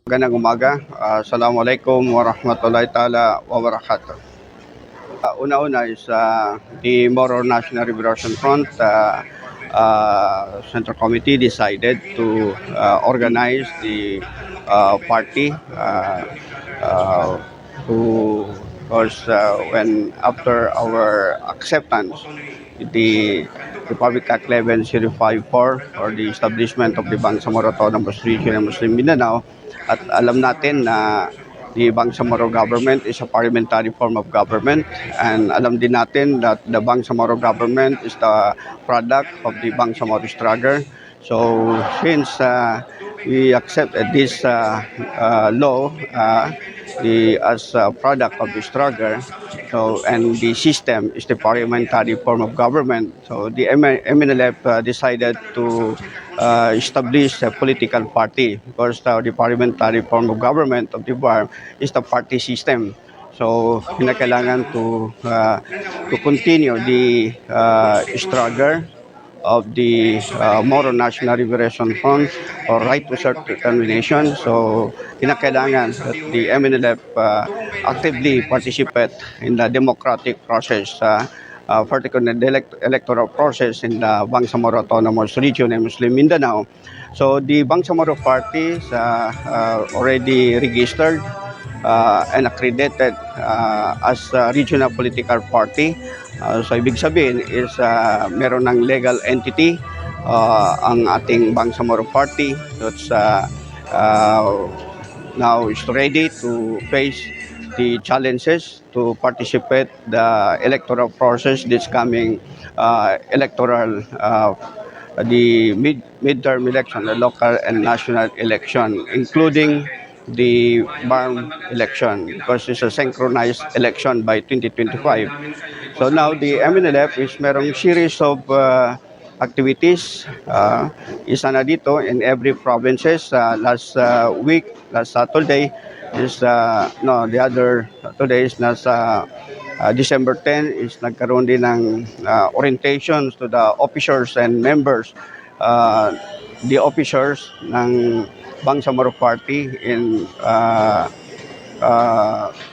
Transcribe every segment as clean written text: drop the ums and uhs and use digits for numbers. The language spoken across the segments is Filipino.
Magandang umaga. Assalamualaikum warahmatullahi taala wabarakatuh. Una-una is the Moro National Liberation Front Central Committee decided to organize the party uh, to because when after our acceptance the Republic Act 11054 for the establishment of the Bangsamoro Autonomous Region and Muslim Mindanao, at alam natin na the Bangsamoro government is a parliamentary form of government, and alam din natin that the Bangsamoro government is the product of the Bangsamoro struggle. So since we accept this law as a product of the struggle, so and the system is the parliamentary form of government, so the MNLF decided to establish a political party because the parliamentary form of government of the BAR is the party system. So kinakailangan to continue the struggle of the Moro National Liberation Front or right to self-determination. So kinakailangan that the MNLF actively participate in the democratic process, particularly the electoral process in the Bangsamoro Autonomous Region and Muslim Mindanao. So the Bangsamoro party is already registered and accredited as a regional political party. So ibig sabihin is meron ng legal entity ang ating Bangsamoro Party. So it's now is ready to face the challenges to participate the electoral process this coming electoral the midterm election, the local and national election, including the BARM election, because it's a synchronized election by 2025. So now the MNLF is merong series of activities. Isa na dito in every provinces. Last week, last Saturday, is no, the other today is nasa December 10 is nagkaroon din ng orientations to the officers and members, the officers ng Bangsamoro Party in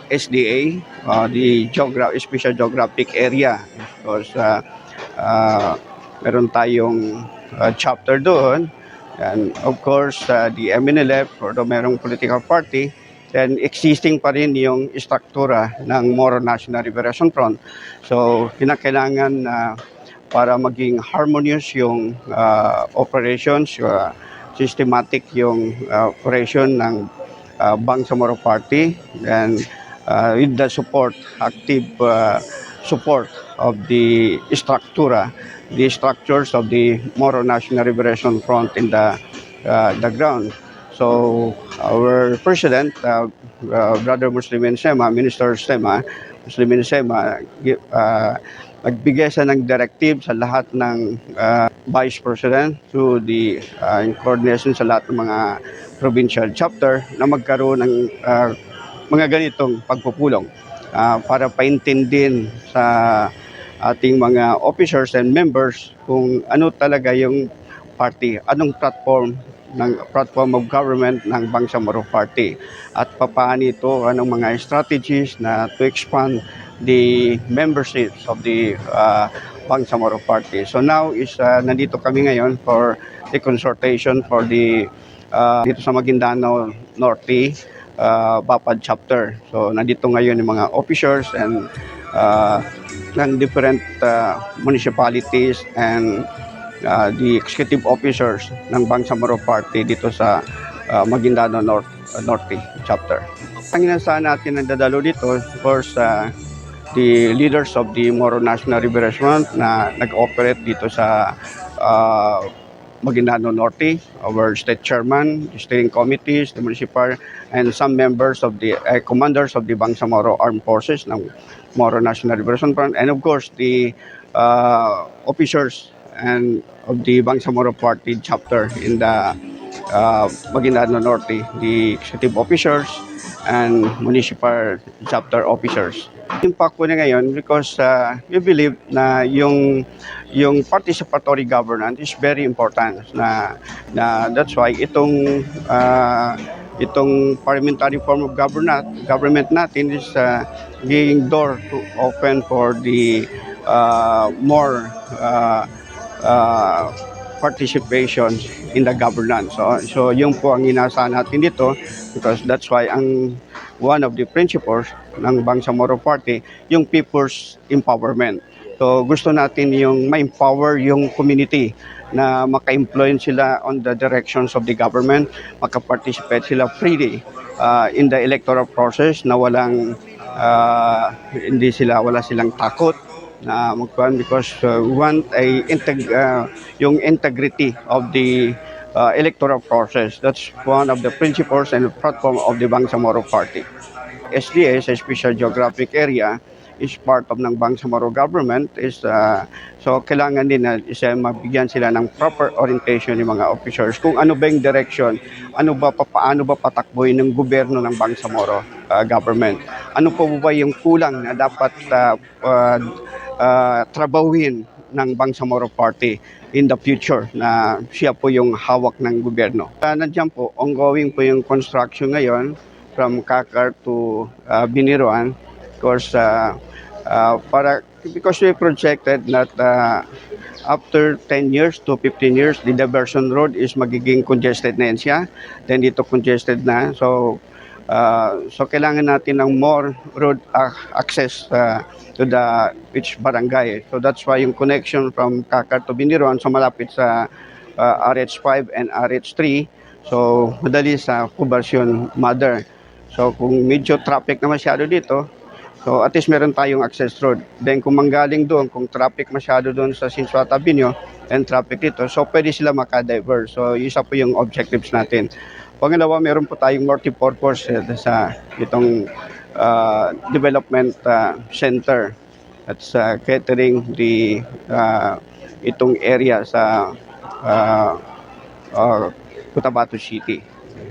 SDA, the special geographic area, because meron tayong chapter doon, and of course the MNLF or the merong political party, then existing pa rin yung struktura ng Moro National Liberation Front. So kinakailangan para maging harmonious yung operations, systematic yung operation ng Bangsamoro Party, and with the support, active support of the structures of the Moro National Liberation Front in the ground. So our president, Brother Muslimin Sema, Minister Sema, Muslimin Sema, nagbigay siya ng directive sa lahat ng vice president to the in coordination sa lahat ng mga provincial chapter na magkaroon ng mga ganitong pagpupulong para paintindihin sa ating mga officers and members kung ano talaga yung party, anong platform of government ng Bangsamoro Party, at papaano ito, anong mga strategies na to expand the memberships of the Bangsamoro Party. So now is nandito kami ngayon for the consultation for the dito sa Maguindanao Norte Bapad chapter. So nandito ngayon yung mga officers and ng different municipalities and the executive officers ng Bangsamoro Party dito sa Maguindanao Norte chapter. Ang inasahan natin ang dadalo dito, of course, the leaders of the Moro National Liberation Front na nag-operate dito sa Maguindanao Norte, our state chairman, the steering committees, the municipal, and some members of the commanders of the Bangsamoro Armed Forces ng Moro National Liberation Front, and of course the officers and of the Bangsamoro Party chapter in the Maguindanao Norte, the executive officers and municipal chapter officers. Impact ko na ngayon because we believe na yung participatory governance is very important, na that's why itong itong parliamentary form of government natin is giving door to open for the more uh, participation in the governance. So yung po ang inaasahan natin dito because that's why ang one of the principles ng Bangsamoro Party, yung people's empowerment. So gusto natin yung ma-empower yung community na maka-influence sila on the directions of the government, maka-participate sila freely in the electoral process na wala silang takot na magkuhan because we want yung integrity of the electoral process. That's one of the principles and platform of the Bangsamoro Party. SDS, a Special Geographic Area, is part of ng Bangsamoro government so kailangan din na mabigyan sila ng proper orientation ng mga officers kung ano ba yung direction, paano ba patakboy ng gobyerno ng Bangsamoro government. Ano po ba yung kulang na dapat trabahuin ng Bangsamoro Party in the future na siya po yung hawak ng gobyerno. Nandiyan po, ongoing po yung construction ngayon from Kakar to Biniruan. Of course, because we projected that after 10 years to 15 years, the diversion road is magiging congested na yan siya. Then dito congested na. So kailangan natin ng more road access to the each barangay. So that's why yung connection from Kakar to Biniruan so malapit sa RH5 and RH3. So madali sa Poblacion Mother. So kung medyo traffic na masyado dito, so at least meron tayong access road. Then kung manggaling doon, kung traffic masyado doon sa Sinsuat Avenue and traffic dito, so pwede sila makadiverse. So isa po yung objectives natin. Pangalawa, meron po tayong multi-purpose sa itong development center at sa catering the itong area sa Cotabato City.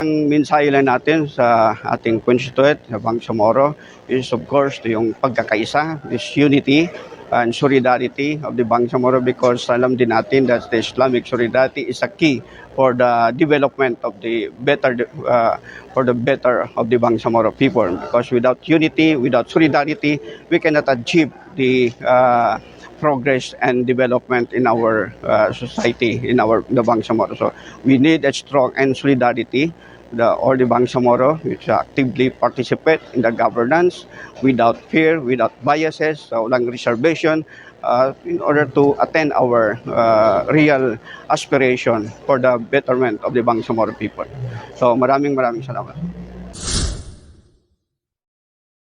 Ang mensahe lang natin sa ating constituent sa Bangsamoro is of course yung pagkakaisa, this unity and solidarity of the Bangsamoro because alam din natin that the Islamic solidarity is a key for the development of the better of the Bangsamoro people because without unity, without solidarity, we cannot achieve the progress and development in our society, in the Bangsamoro. So we need a strong and solidarity. All the Bangsamoro which actively participate in the governance without fear, without biases, walang reservation in order to attain our real aspiration for the betterment of the Bangsamoro people. So maraming salamat.